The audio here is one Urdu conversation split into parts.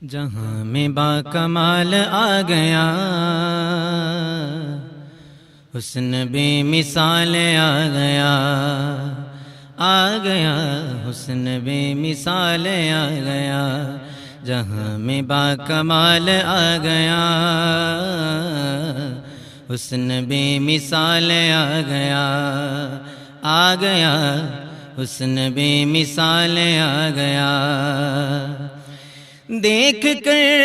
جہاں میں با کمال آ گیا، حسن بے مثال آ گیا، آ گیا حسن بے مثال آ گیا، جہاں میں با کمال آ گیا، حسن بے مثال آ گیا، آ گیا حسن بے مثال آ گیا۔ دیکھ کر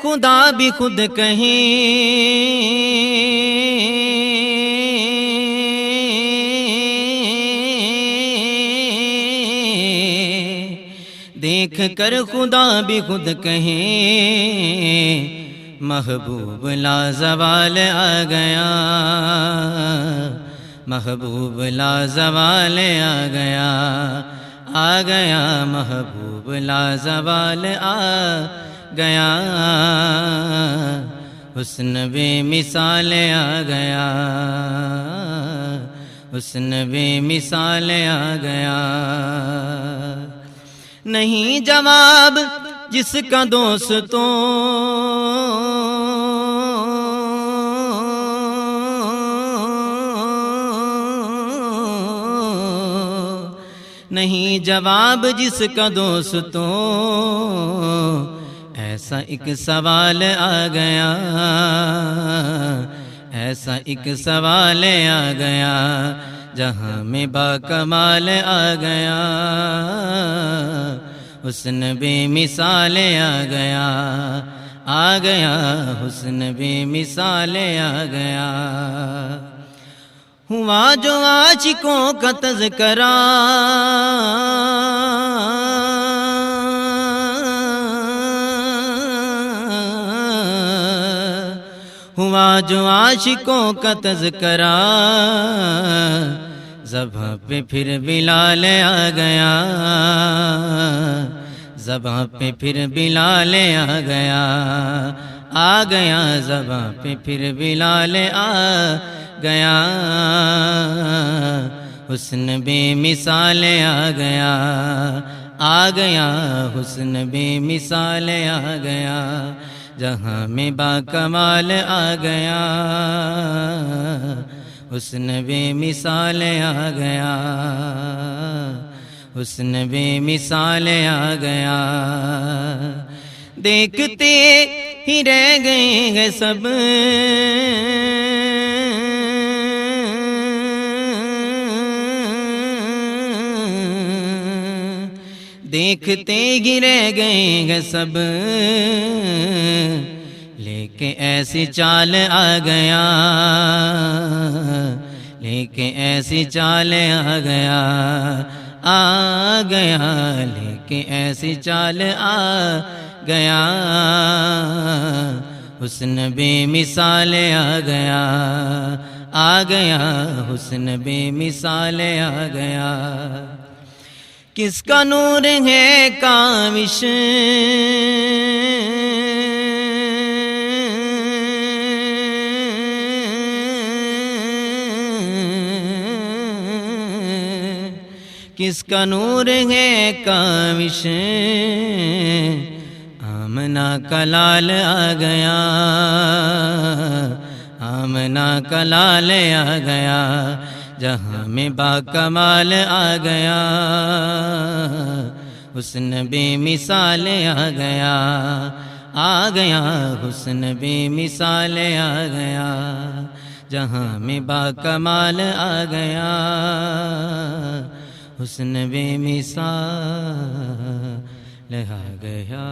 خدا بھی خود کہیں، دیکھ کر خدا بھی خود کہیں، محبوب لازوال آ گیا، محبوب لازوال آ گیا، آ گیا محبوب لازوال آ گیا، حسن بے مثال آ گیا، حسن بے مثال آ گیا۔ نہیں جواب جس کا دوستوں، نہیں جواب جس کا دوستوں، ایسا ایک سوال آ گیا، ایسا ایک سوال آ گیا، جہاں میں با کمال آ گیا، حسن بے مثال آ گیا، آ گیا حسن بے مثال آ گیا۔ ہوا جو عاشقوں کا تذکرہ، ہوا جو عاشقوں کا تذکرہ، زباں پہ پھر بلال آ گیا، زباں پہ پھر بلال آ گیا، آ گیا زباں پہ پھر بلال آ گیا، حسن بے مثال آ گیا، آ گیا حسن بے مثال آ گیا، جہاں میں با کمال آ گیا، حسن بے مثال آ گیا، حسن بے مثال آ گیا۔ دیکھتے ہی رہ گئے ہیں سب، دیکھتے ہی رہ گئے ہیں سب، لیکن ایسی چال آ گیا، لیکن ایسی چال آ گیا، آ گیا لیکن ایسی چال آ گیا، حسن بے مثال آ گیا، آ گیا حسن بے مثال آ گیا۔ کس کا نور ہے کاوش، کس کا نور ہے کاوش، آمنہ کا لال آ گیا، آمنہ کا لال آ گیا، جہاں میں با کمال آ گیا، حسن بے مثال آ گیا، آ گیا حسن بے مثال آ گیا، جہاں میں با کمال آ گیا، حسن بے مثال آ گیا۔